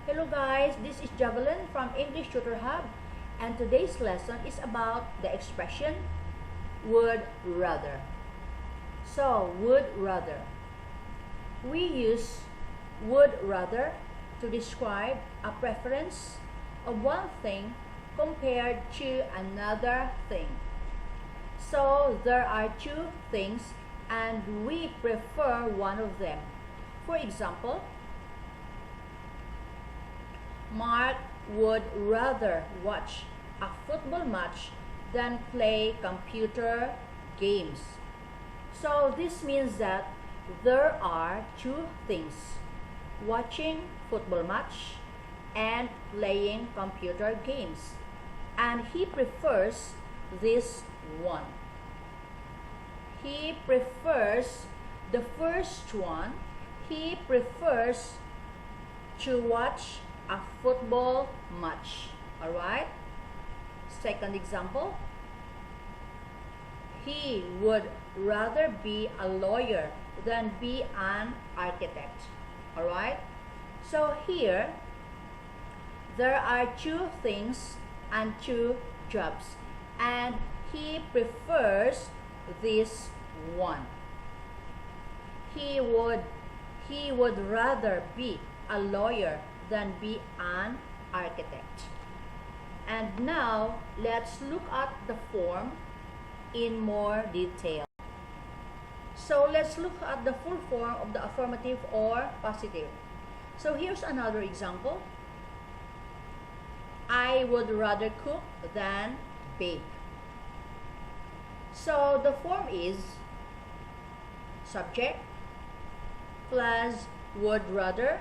Hello guys, this is Javelin from English Tutor Hub, and today's lesson is about the expression would rather. So, would rather. We use would rather to describe a preference of one thing compared to another thing. So, there are two things and we prefer one of them. For example, Mark would rather watch a football match than play computer games. So this means that there are two things: watching football match and playing computer games. And he prefers this one. He prefers the first one. He prefers to watch a football match. Alright? Second example. He would rather be a lawyer than be an architect. Alright? So here, there are two things and two jobs. And he prefers this one. He would rather be a lawyer than be an architect. And now, let's look at the form in more detail. So, let's look at the full form of the affirmative or positive. So, here's another example. I would rather cook than bake. So, the form is subject plus would rather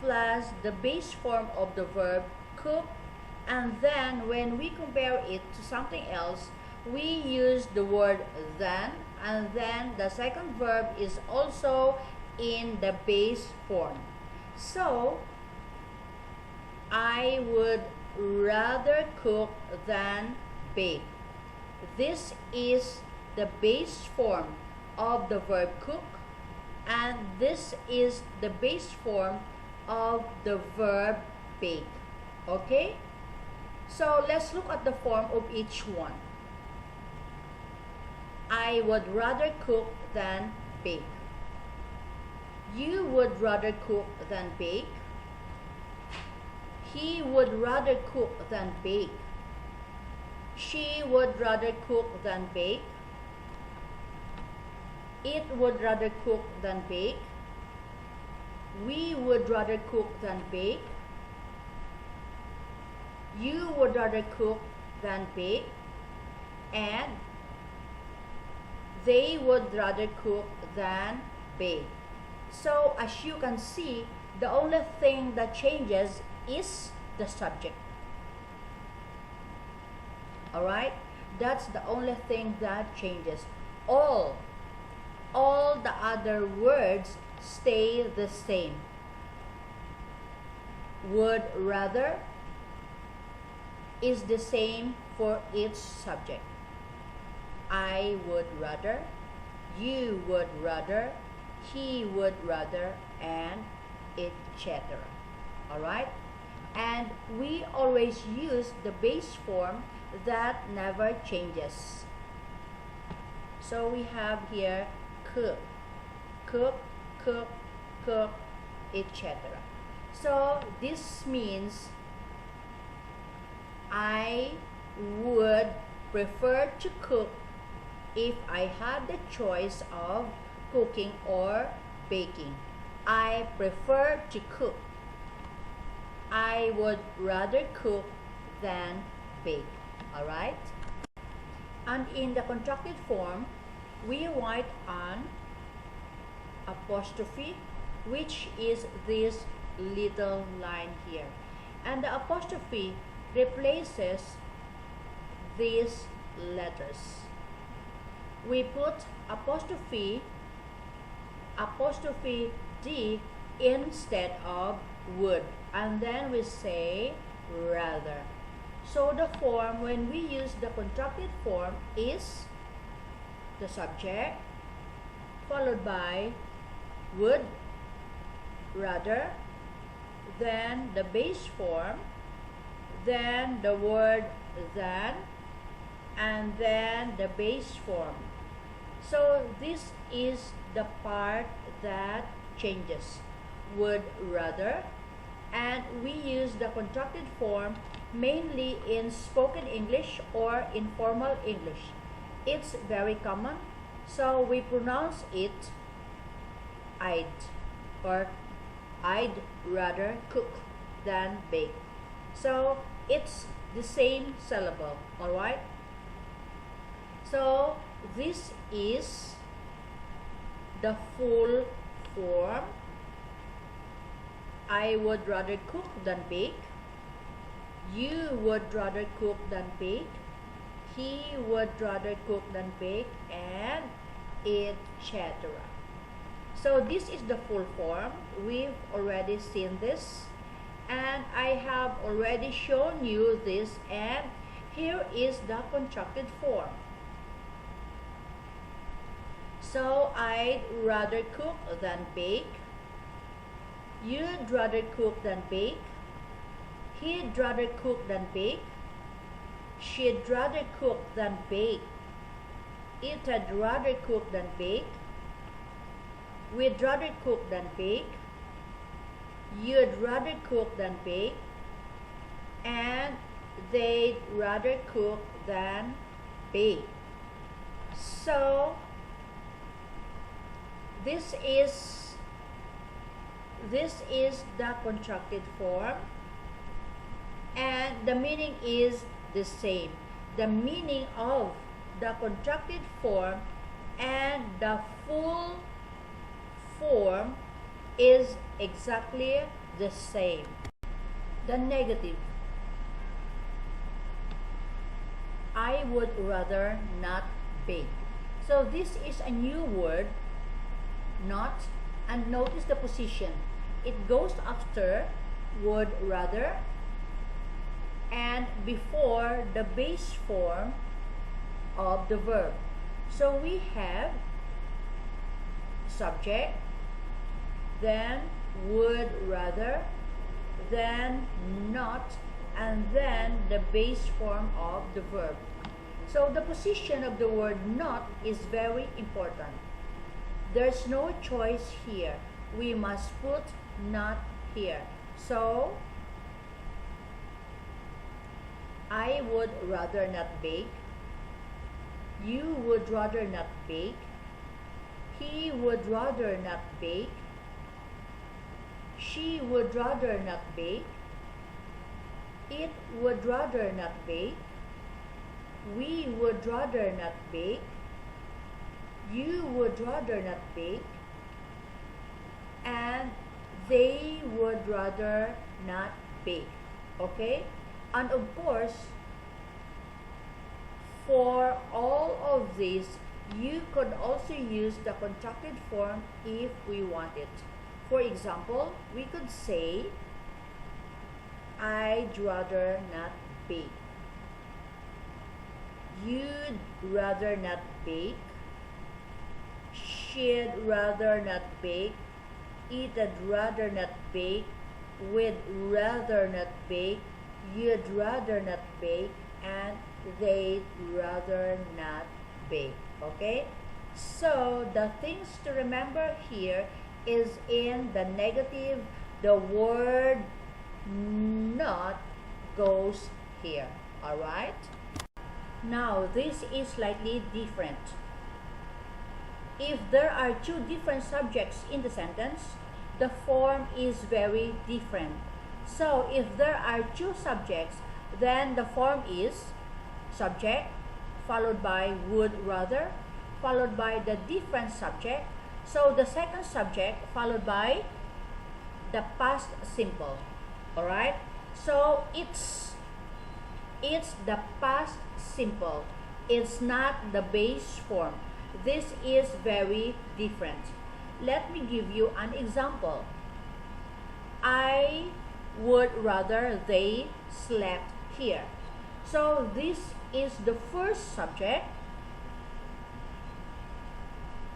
plus the base form of the verb cook, and then when we compare it to something else, we use the word than, and then the second verb is also in the base form. So, I would rather cook than bake. This is the base form of the verb cook, and this is the base form of the verb bake. Okay? So, let's look at the form of each one. I would rather cook than bake. You would rather cook than bake. He would rather cook than bake. She would rather cook than bake. It would rather cook than bake. We would rather cook than bake. You would rather cook than bake. And they would rather cook than bake. So, as you can see, the only thing that changes is the subject. Alright? That's the only thing that changes. All the other words stay the same. Would rather is the same for each subject. I would rather, you would rather, he would rather, and etc. Alright? And we always use the base form that never changes. So we have here cook, cook, cook, cook, etc. So this means I would prefer to cook if I had the choice of cooking or baking. I prefer to cook. I would rather cook than bake. Alright? And in the contracted form, we write an apostrophe, which is this little line here. And the apostrophe replaces these letters. We put apostrophe D instead of would, and then we say rather. So the form, when we use the contracted form, is the subject followed by would, rather, then the base form, then the word than, and then the base form. So this is the part that changes. Would rather, and we use the contracted form mainly in spoken English or informal English. It's very common, so we pronounce it I'd, or I'd rather cook than bake. So it's the same syllable, alright? So this is the full form. I would rather cook than bake. You would rather cook than bake. He would rather cook than bake, and etc. So this is the full form. We've already seen this, and I have already shown you this, and here is the contracted form. So I'd rather cook than bake. You'd rather cook than bake. He'd rather cook than bake. She'd rather cook than bake. It'd rather cook than bake. We'd rather cook than bake. You'd rather cook than bake. And they'd rather cook than bake. So this is the contracted form, and the meaning is the same. The meaning of the contracted form and the full form is exactly the same. The negative. I would rather not bake. So this is a new word, not, and notice the position. It goes after would rather and before the base form of the verb. So we have subject, then would rather, then not, and then the base form of the verb. So the position of the word not is very important. There's no choice here. We must put not here. So I would rather not bake. You would rather not bake. He would rather not bake. She would rather not bake. It would rather not bake. We would rather not bake. You would rather not bake. And they would rather not bake. Okay? And of course, for all of these, you could also use the contracted form if we want it. For example, we could say, I'd rather not bake. You'd rather not bake. She'd rather not bake. It'd rather not bake. We'd rather not bake. You'd rather not bake. And they'd rather not bake. Okay? So the things to remember here is in the negative, the word not goes here. Alright? Now, this is slightly different. If there are two different subjects in the sentence, the form is very different. So, if there are two subjects, then the form is subject, followed by would rather, followed by the different subject. So, the second subject followed by the past simple. Alright? So, it's the past simple. It's not the base form. This is very different. Let me give you an example. I would rather they slept here. So this is the first subject,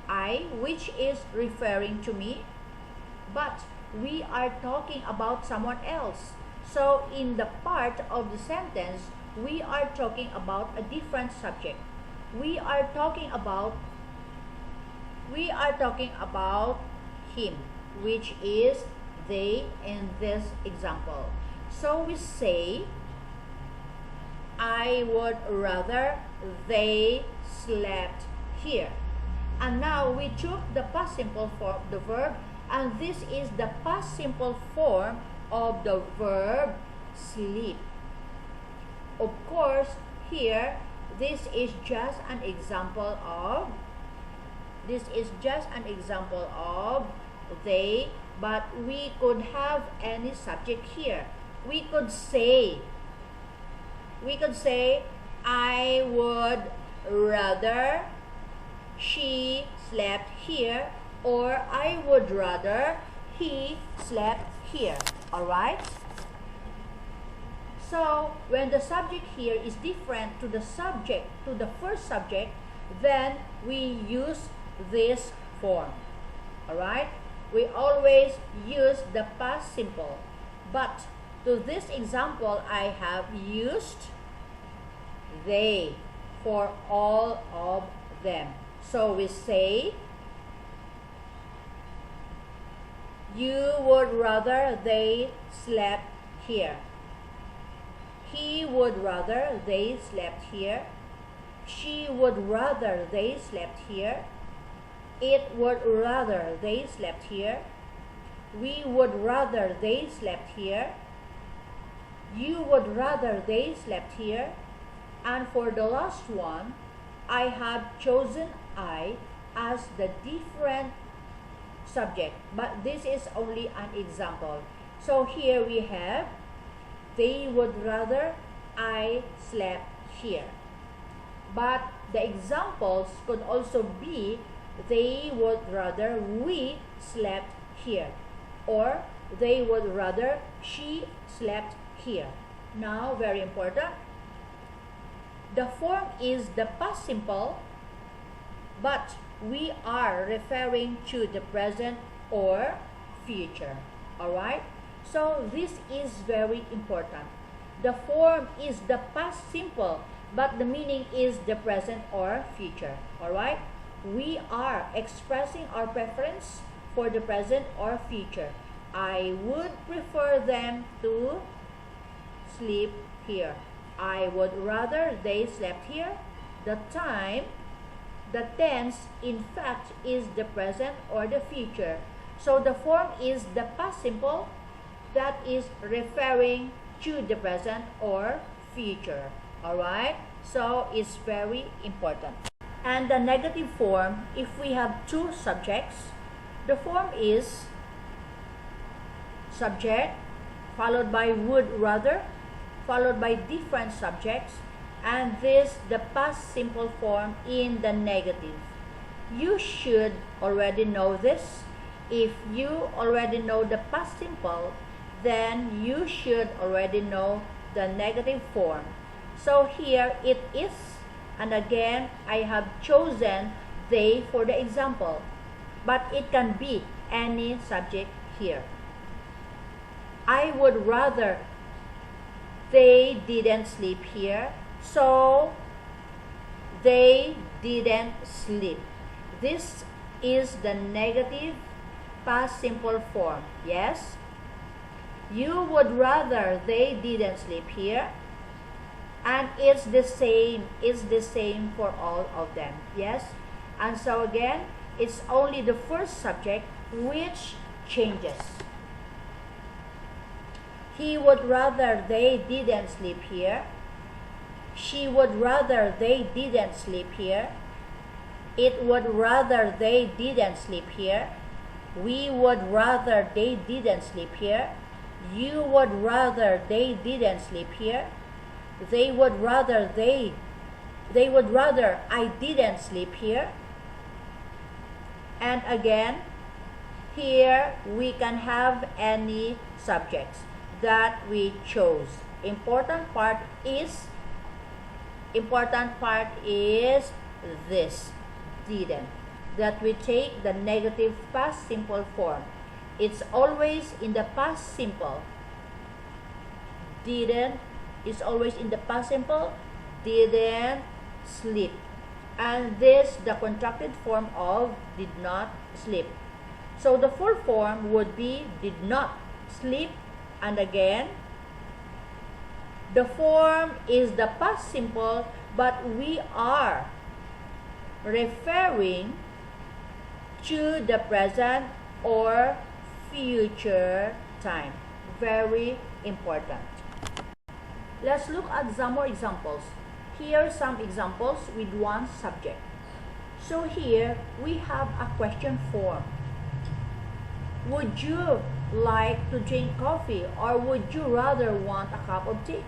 I, which is referring to me, but we are talking about someone else. So in the part of the sentence, we are talking about a different subject. We are talking about him, which is they in this example. So we say, I would rather they slept here. And now we took the past simple form of the verb, and this is the past simple form of the verb sleep. Of course, here this is just an example of they, but we could have any subject here. We could say I would rather she slept here, or I would rather he slept here. Alright? So when the subject here is different to the first subject, then we use this form. Alright? We always use the past simple. But to this example, I have used they for all of them. So we say, you would rather they slept here. He would rather they slept here. She would rather they slept here. It would rather they slept here. We would rather they slept here. You would rather they slept here. And for the last one, I have chosen I as the different subject, but this is only an example. So here we have, they would rather I slept here. But the examples could also be, they would rather we slept here, or they would rather she slept here. Now, very important, the form is the past simple, but we are referring to the present or future. Alright? So this is very important. The form is the past simple, but the meaning is the present or future. Alright? We are expressing our preference for the present or future. I would prefer them to sleep here. I would rather they slept here. The tense, in fact, is the present or the future. So the form is the past simple, that is referring to the present or future. Alright? So it's very important. And the negative form, if we have two subjects, the form is subject followed by would rather, followed by different subjects, and this the past simple form in the negative. You should already know this. If you already know the past simple, then you should already know the negative form. So here it is, and again I have chosen they for the example, but it can be any subject here. I would rather they didn't sleep here, so they didn't sleep. This is the negative past simple form. Yes? You would rather they didn't sleep here, and it's the same for all of them. Yes? And so again, it's only the first subject which changes. He would rather they didn't sleep here. She would rather they didn't sleep here. It would rather they didn't sleep here. We would rather they didn't sleep here. You would rather they didn't sleep here. They would rather I didn't sleep here. And again, here we can have any subjects that we chose. Important part is this, didn't, that we take the negative past simple form. It's always in the past simple. Didn't is always in the past simple. Didn't sleep. And this the contracted form of did not sleep. So the full form would be did not sleep, and again the form is the past simple, but we are referring to the present or future time. Very important. Let's look at some more examples. Here are some examples with one subject. So here we have a question form. Would you like to drink coffee, or would you rather want a cup of tea?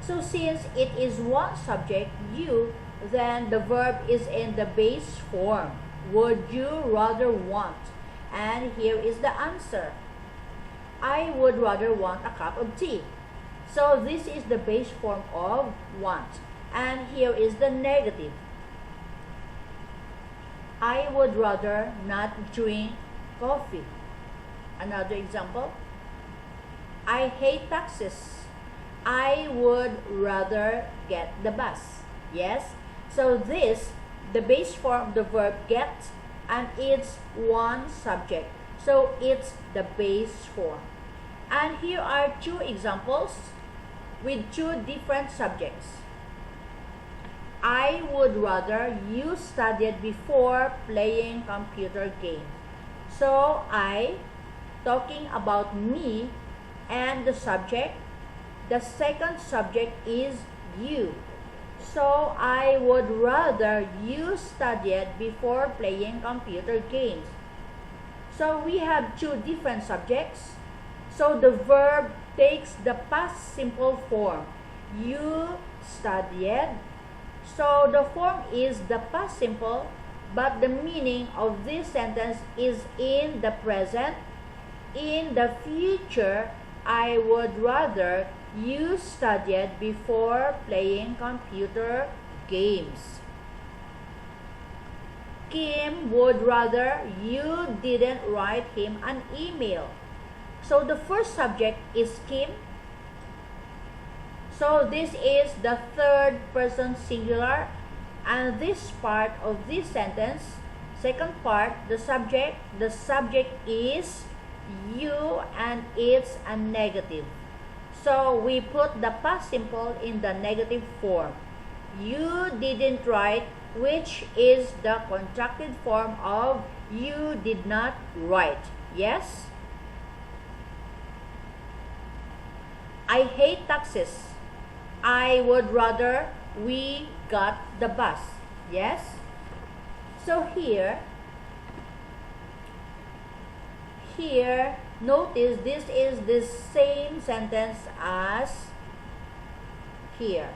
So since it is one subject, you, then the verb is in the base form. Would you rather want? And here is the answer. I would rather want a cup of tea. So this is the base form of want. And here is the negative. I would rather not drink coffee. Another example. I hate taxis. I would rather get the bus. Yes? So this, the base form of the verb get, and it's one subject. So it's the base form. And here are two examples with two different subjects. I would rather you studied before playing computer games. So I, talking about me and the subject, the second subject is you. So I would rather you studied before playing computer games. So we have two different subjects. So the verb takes the past simple form. You studied. So the form is the past simple, but the meaning of this sentence is in the present. In the future, I would rather you studied before playing computer games. Kim would rather you didn't write him an email. So the first subject is Kim. So this is the third person singular, and this part of this sentence, second part, the subject is you, and it's a negative. So we put the past simple in the negative form. You didn't write, which is the contracted form of you did not write. Yes? I hate taxis. I would rather we got the bus. Yes? So here, notice this is the same sentence as here.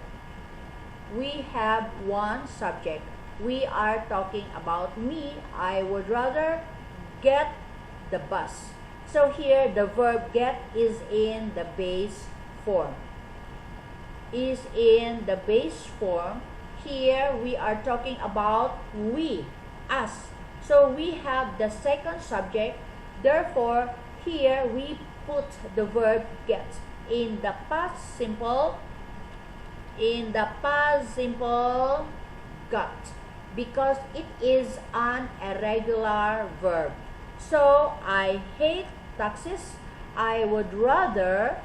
We have one subject. We are talking about me. I would rather get the bus. So here the verb get is in the base form. Is in the base form. Here we are talking about we, us. So we have the second subject. Therefore, here we put the verb get in the past simple. In the past simple got, because it is an irregular verb. So I hate taxis. I would rather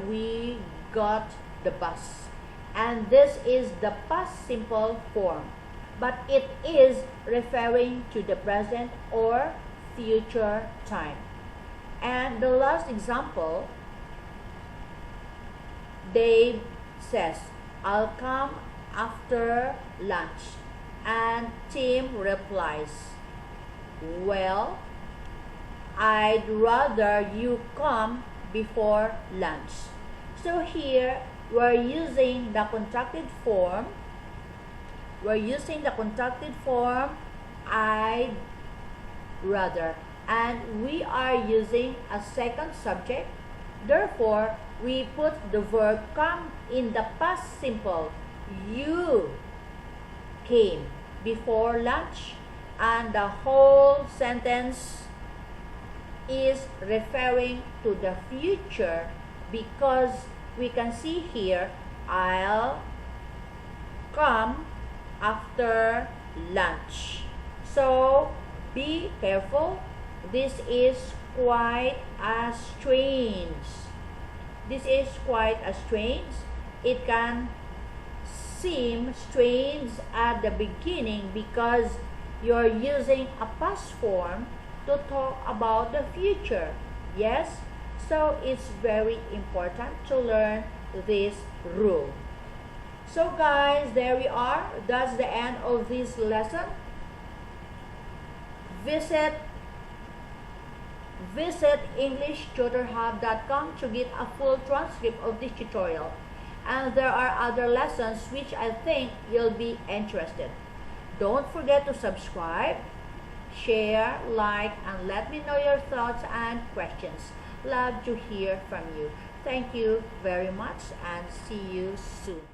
we got the bus. And this is the past simple form, but it is referring to the present or future time. And the last example, Dave says, I'll come after lunch. And Tim replies, well, I'd rather you come before lunch. So here we're using the contracted form. I'd rather, and we are using a second subject. Therefore, we put the verb come in the past simple. You came before lunch, and the whole sentence is referring to the future because we can see here, I'll come after lunch. So be careful. This is quite a strange. This is quite a strange. It can seem strange at the beginning because you're using a past form to talk about the future. Yes? So it's very important to learn this rule. So guys, there we are. That's the end of this lesson. Visit englishtutorhub.com to get a full transcript of this tutorial. And there are other lessons which I think you'll be interested. Don't forget to subscribe, share, like, and let me know your thoughts and questions. Love to hear from you. Thank you very much and see you soon.